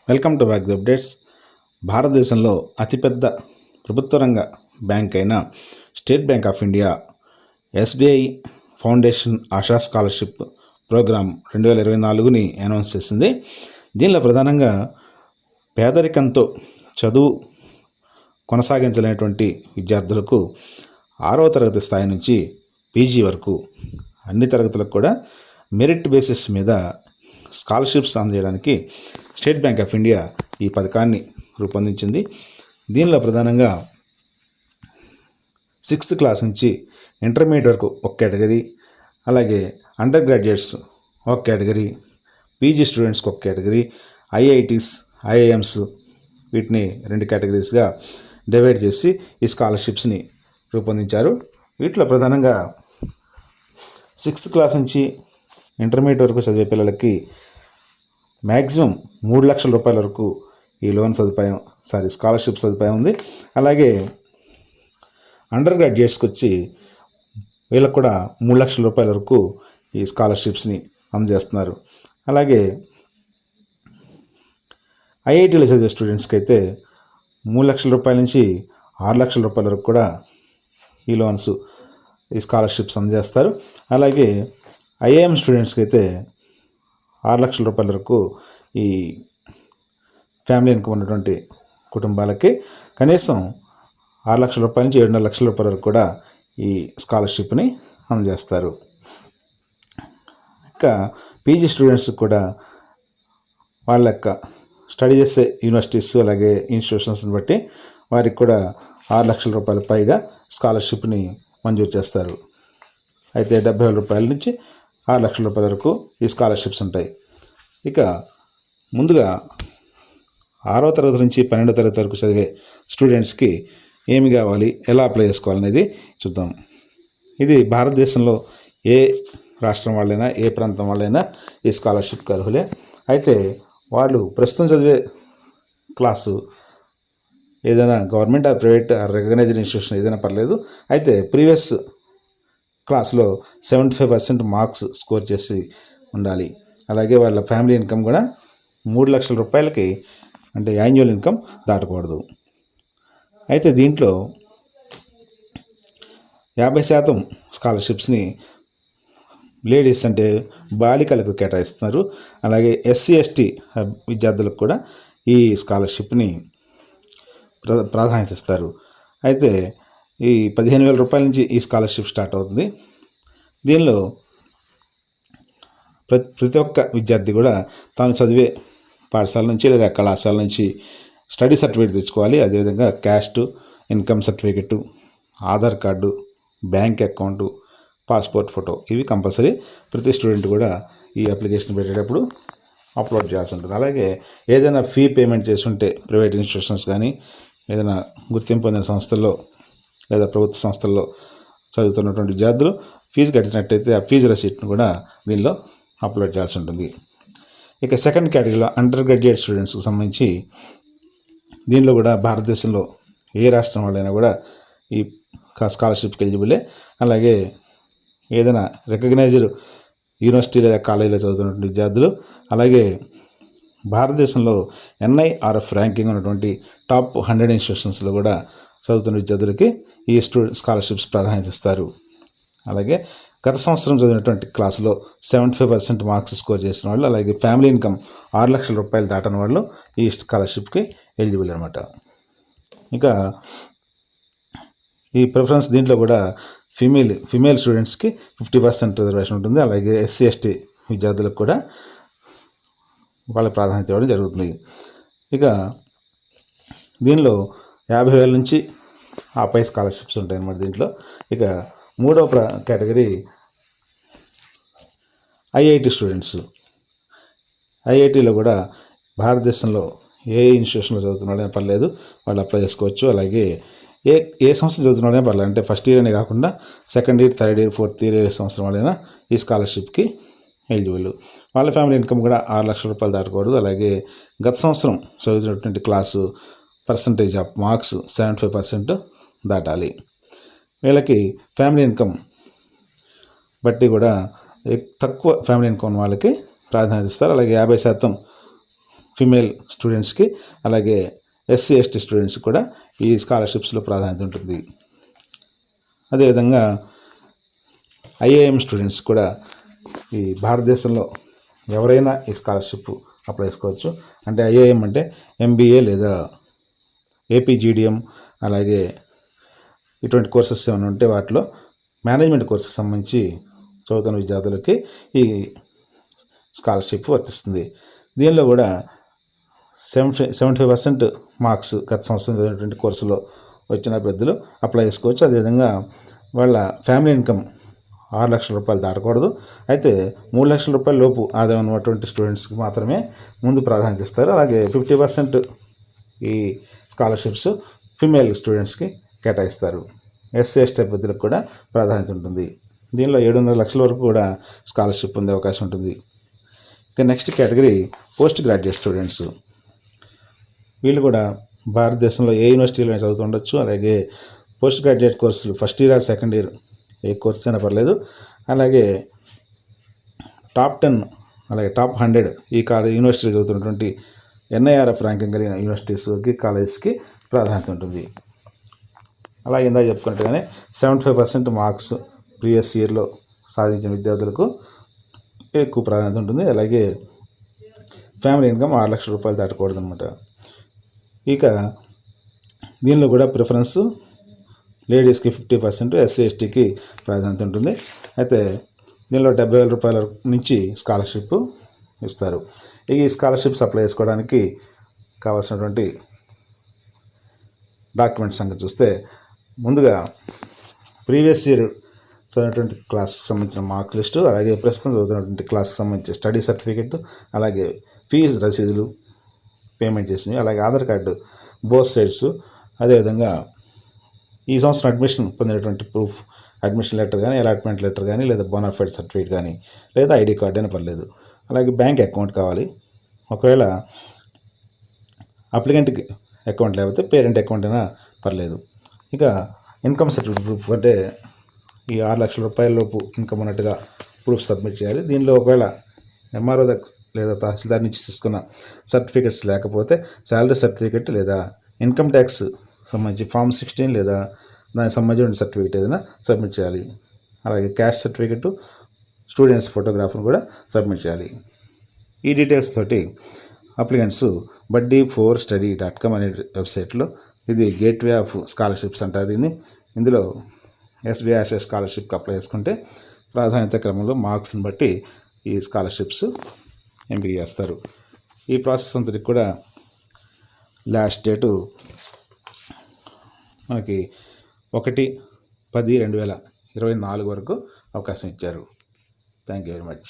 Welcome to back the updates. భారతదేశంలో అతిపెద్ద ప్రభుత్వ రంగ బ్యాంక్ అయిన State Bank of India SBI foundation Asha scholarship program 2024ని అనౌన్స్ చేసింది. దీనిలో ప్రధానంగా పేదరికంతో చదువు కొనసాగించలేనటువంటి విద్యార్థులకు 6వ తరగతి స్థాయి నుంచి పీజీ వరకు అన్ని తరగతులకు కూడా మెరిట్ బేసిస్ మీద స్కాలర్షిప్స్ అందజేయడానికి స్టేట్ బ్యాంక్ ఆఫ్ ఇండియా ఈ పథకాన్ని రూపొందించింది. దీనిలో ప్రధానంగా 6th క్లాస్ నుంచి ఇంటర్మీడియట్ వరకు ఒక కేటగిరీ, అలాగే అండర్ గ్రాడ్యుయేట్స్ ఒక కేటగిరీ, పీజీ స్టూడెంట్స్కి ఒక కేటగిరీ, ఐఐటీస్, ఐఐఎమ్స్ వీటిని 2 కేటగిరీస్గా డివైడ్ చేసి ఈ స్కాలర్షిప్స్ని రూపొందించారు. వీటిలో ప్రధానంగా 6th క్లాస్ నుంచి ఇంటర్మీడియట్ వరకు చదివే పిల్లలకి మ్యాక్సిమం 3 లక్షల రూపాయల వరకు ఈ స్కాలర్షిప్ సదుపాయం ఉంది. అలాగే అండర్ గ్రాడ్యుయేట్స్కి వచ్చి వీళ్ళకు కూడా 3 లక్షల రూపాయల వరకు ఈ స్కాలర్షిప్స్ని అందజేస్తున్నారు. అలాగే ఐఐటీలో చదివే స్టూడెంట్స్కి అయితే 3 లక్షల రూపాయల నుంచి 6 లక్షల రూపాయల వరకు కూడా ఈ స్కాలర్షిప్స్ అందజేస్తారు. అలాగే ఐఐఎం స్టూడెంట్స్కి అయితే 6 లక్షల రూపాయల వరకు ఈ ఫ్యామిలీ ఇన్కమ్ ఉన్నటువంటి కుటుంబాలకి కనీసం 6 లక్షల రూపాయల నుంచి 7.5 లక్షల రూపాయల వరకు కూడా ఈ స్కాలర్షిప్ని అందజేస్తారు. ఇంకా పీజీ స్టూడెంట్స్కి కూడా వాళ్ళ యొక్క స్టడీ చేసే యూనివర్సిటీస్ అలాగే ఇన్స్టిట్యూషన్స్ని బట్టి వారికి కూడా 6 లక్షల రూపాయల పైగా స్కాలర్షిప్ని మంజూరు చేస్తారు. అయితే 70,000 రూపాయల నుంచి 6 లక్షల రూపాయల వరకు ఈ స్కాలర్షిప్స్ ఉంటాయి. ఇక ముందుగా 6వ తరగతి నుంచి 12వ తరగతి వరకు చదివే స్టూడెంట్స్కి ఏమి కావాలి, ఎలా అప్లై చేసుకోవాలనేది చూద్దాం. ఇది భారతదేశంలో ఏ రాష్ట్రం వాళ్ళైనా ఏ ప్రాంతం వాళ్ళైనా ఈ స్కాలర్షిప్కి అర్హులే. అయితే వాళ్ళు ప్రస్తుతం చదివే క్లాసు ఏదైనా government or private or recognised institution ఏదైనా పర్లేదు. అయితే ప్రీవియస్ క్లాస్లో 75% మార్క్స్ స్కోర్ చేసి ఉండాలి. అలాగే వాళ్ళ ఫ్యామిలీ ఇన్కమ్ కూడా 3 లక్షల రూపాయలకి అంటే యాన్యువల్ ఇన్కమ్ దాటకూడదు. అయితే దీంట్లో 50% స్కాలర్షిప్స్ని లేడీస్ అంటే బాలికలకు కేటాయిస్తున్నారు. అలాగే SC/ST విద్యార్థులకు కూడా ఈ స్కాలర్షిప్ని ప్రాధాన్యత ఇస్తారు. అయితే ఈ 15,000 రూపాయల నుంచి ఈ స్కాలర్షిప్ స్టార్ట్ అవుతుంది. దీనిలో ప్రతి ఒక్క విద్యార్థి కూడా తాను చదివే పాఠశాల నుంచి లేదా కళాశాల నుంచి స్టడీ సర్టిఫికేట్ తెచ్చుకోవాలి. అదేవిధంగా caste, income certificate, Aadhaar card, bank account, passport photo ఇవి కంపల్సరీ ప్రతి స్టూడెంట్ కూడా ఈ అప్లికేషన్ పెట్టేటప్పుడు అప్లోడ్ చేయాల్సి ఉంటుంది. అలాగే ఏదైనా ఫీ పేమెంట్ చేసి ఉంటే ప్రైవేట్ ఇన్స్టిట్యూషన్స్ కానీ ఏదైనా గుర్తింపు పొందిన సంస్థల్లో లేదా ప్రభుత్వ సంస్థల్లో చదువుతున్నటువంటి విద్యార్థులు ఫీజు కట్టినట్టయితే ఆ ఫీజు రసీట్ను కూడా దీనిలో అప్లోడ్ చేయాల్సి ఉంటుంది. ఇక సెకండ్ కేటగిరీలో అండర్ గ్రాడ్యుయేట్ స్టూడెంట్స్కి సంబంధించి దీనిలో కూడా భారతదేశంలో ఏ రాష్ట్రం వాళ్ళైనా కూడా ఈ స్కాలర్షిప్కి ఎలిజిబులే. అలాగే ఏదైనా రికగ్నైజ్డ్ యూనివర్సిటీ లేదా కాలేజీలో చదువుతున్నటువంటి విద్యార్థులు, అలాగే భారతదేశంలో NIRF ర్యాంకింగ్ ఉన్నటువంటి టాప్ 100 ఇన్స్టిట్యూషన్స్లో కూడా చదువుతున్న విద్యార్థులకి ఈ స్కాలర్షిప్స్ ప్రాధాన్యత ఇస్తారు. అలాగే గత సంవత్సరం చదివినటువంటి క్లాసులో 75% మార్క్స్ స్కోర్ చేసిన వాళ్ళు, అలాగే ఫ్యామిలీ ఇన్కమ్ 6 లక్షల రూపాయలు దాటని వాళ్ళు ఈ స్కాలర్షిప్కి ఎలిజిబుల్ అనమాట. ఇంకా ఈ ప్రిఫరెన్స్ దీంట్లో కూడా ఫీమేల్ స్టూడెంట్స్కి 50% రిజర్వేషన్ ఉంటుంది. అలాగే SC/ST విద్యార్థులకు కూడా వాళ్ళ ప్రాధాన్యత ఇవ్వడం జరుగుతుంది. ఇక దీనిలో 50,000 నుంచి ఆ పై స్కాలర్షిప్స్ ఉంటాయి అన్నమాట దీంట్లో. ఇక 3వ కేటగిరీ IIT స్టూడెంట్స్. IITలో కూడా భారతదేశంలో ఏ ఇన్స్టిట్యూషన్లో చదువుతున్నాడనే పర్లేదు, వాళ్ళు అప్లై చేసుకోవచ్చు. అలాగే ఏ సంవత్సరం చదువుతున్నాడనే పర్లేదు, అంటే ఫస్ట్ ఇయర్ అనే కాకుండా second year, third year, fourth year ఏ సంవత్సరం వాళ్ళైనా ఈ స్కాలర్షిప్కి ఎలిజిబుల్. వాళ్ళ ఫ్యామిలీ ఇన్కమ్ కూడా 6 లక్షల రూపాయలు దాటకూడదు. అలాగే గత సంవత్సరం చదువుతున్నటువంటి క్లాసు పర్సంటేజ్ ఆఫ్ మార్క్స్ 75% దాటాలి. వీళ్ళకి ఫ్యామిలీ ఇన్కమ్ బట్టి కూడా తక్కువ ఫ్యామిలీ ఇన్కమ్ వాళ్ళకి ప్రాధాన్యత ఇస్తారు. అలాగే 50% ఫిమేల్ స్టూడెంట్స్కి, అలాగే ఎస్సీ ఎస్టీ స్టూడెంట్స్కి కూడా ఈ స్కాలర్షిప్స్లో ప్రాధాన్యత ఉంటుంది. అదేవిధంగా ఐఏఎం స్టూడెంట్స్ కూడా ఈ భారతదేశంలో ఎవరైనా ఈ స్కాలర్షిప్ అప్లై చేసుకోవచ్చు. అంటే ఐఏఎం అంటే ఎంబీఏ లేదా ఏపీజీడిఎం, అలాగే ఇటువంటి కోర్సెస్ ఏమైనా ఉంటే వాటిలో మేనేజ్మెంట్ కోర్సెస్ సంబంధించి చదువుతున్న విద్యార్థులకి ఈ స్కాలర్షిప్ వర్తిస్తుంది. దీనిలో కూడా 75% మార్క్స్ గత సంవత్సరం చదివినటువంటి కోర్సులో వచ్చిన అభ్యర్థులు అప్లై చేసుకోవచ్చు. అదేవిధంగా వాళ్ళ ఫ్యామిలీ ఇన్కమ్ 6 లక్షల రూపాయలు దాటకూడదు. అయితే 3 లక్షల రూపాయల లోపు ఆదాయం ఉన్నటువంటి స్టూడెంట్స్కి మాత్రమే ముందు ప్రాధాన్యత ఇస్తారు. అలాగే 50% ఈ స్కాలర్షిప్స్ ఫిమేల్ స్టూడెంట్స్కి కేటాయిస్తారు. ఎస్సీ ఎస్టీ అభ్యర్థులకు కూడా ప్రాధాన్యత ఉంటుంది. దీనిలో 700 లక్షల వరకు కూడా స్కాలర్షిప్ పొందే అవకాశం ఉంటుంది. ఇక next category post graduate students. వీళ్ళు కూడా భారతదేశంలో ఏ యూనివర్సిటీలో చదువుతుండొచ్చు. అలాగే పోస్ట్ గ్రాడ్యుయేట్ కోర్సులు first year are second year A course అయినా పర్లేదు. అలాగే టాప్ 10 అలాగే టాప్ 100 ఈ యూనివర్సిటీలో చదువుతున్నటువంటి NIRF ర్యాంకింగ్ కలిగిన యూనివర్సిటీస్కి, కాలేజెస్కి ప్రాధాన్యత ఉంటుంది. అలాగే ఇందాక చెప్పుకున్నట్టుగానే 75% మార్క్స్ ప్రీవియస్ ఇయర్లో సాధించిన విద్యార్థులకు ఎక్కువ ప్రాధాన్యత ఉంటుంది. అలాగే ఫ్యామిలీ ఇన్కమ్ 6 లక్షల రూపాయలు దాటకూడదు అనమాట. ఇక దీనిలో కూడా ప్రిఫరెన్స్ లేడీస్కి 50%, ఎస్సీ ఎస్టీకి ప్రాధాన్యత ఉంటుంది. అయితే దీనిలో 70,000 రూపాయల నుంచి స్కాలర్షిప్ ఇస్తారు. ఈ స్కాలర్షిప్స్ అప్లై చేసుకోవడానికి కావాల్సినటువంటి డాక్యుమెంట్స్ సంగతి చూస్తే, ముందుగా ప్రీవియస్ ఇయర్ చదివినటువంటి క్లాస్కి సంబంధించిన మార్క్ లిస్టు, అలాగే ప్రస్తుతం చదువుతున్నటువంటి క్లాస్కి సంబంధించిన స్టడీ సర్టిఫికెట్, అలాగే ఫీజు రసీదులు పేమెంట్ చేసినవి, అలాగే ఆధార్ కార్డు బోత్ సైడ్స్, అదేవిధంగా ఈ సంవత్సరం అడ్మిషన్ పొందినటువంటి ప్రూఫ్, అడ్మిషన్ లెటర్ కానీ, అలాట్మెంట్ లెటర్ కానీ, లేదా బోనాఫైడ్ సర్టిఫికేట్ కానీ, లేదా ఐడి కార్డు అయినా పర్లేదు. అలాగే బ్యాంక్ అకౌంట్ కావాలి. ఒకవేళ అప్లికెంట్కి అకౌంట్ లేకపోతే పేరెంట్ అకౌంట్ అయినా పర్లేదు. ఇక ఇన్కమ్ సర్టిఫికేట్ ప్రూఫ్ అంటే ఈ 6 లక్షల రూపాయల లోపు ఇన్కమ్ ఉన్నట్టుగా ప్రూఫ్ సబ్మిట్ చేయాలి. దీనిలో ఒకవేళ ఎంఆర్ఓ లేదా తహసీల్దార్ నుంచి తీసుకున్న సర్టిఫికెట్స్ లేకపోతే శాలరీ సర్టిఫికెట్ లేదా ఇన్కమ్ ట్యాక్స్ సంబంధించి ఫామ్ 16 లేదా దానికి సంబంధించిన సర్టిఫికెట్ ఏదైనా సబ్మిట్ చేయాలి. అలాగే క్యాష్ సర్టిఫికెట్, స్టూడెంట్స్ ఫోటోగ్రాఫ్ను కూడా సబ్మిట్ చేయాలి. ఈ డీటెయిల్స్ తోటి అప్లికెంట్స్ buddy4study.com అనే వెబ్సైట్లో, ఇది గేట్వే ఆఫ్ స్కాలర్షిప్స్ అంటారు దీన్ని. ఇందులో SBI స్కాలర్షిప్కి అప్లై చేసుకుంటే ప్రాధాన్యత క్రమంలో మార్క్స్ని బట్టి ఈ స్కాలర్షిప్స్ ఎంపిక చేస్తారు. ఈ ప్రాసెస్ అంతటికి కూడా లాస్ట్ డేటు మనకి 1/10/2024 వరకు అవకాశం ఇచ్చారు. Thank you very much.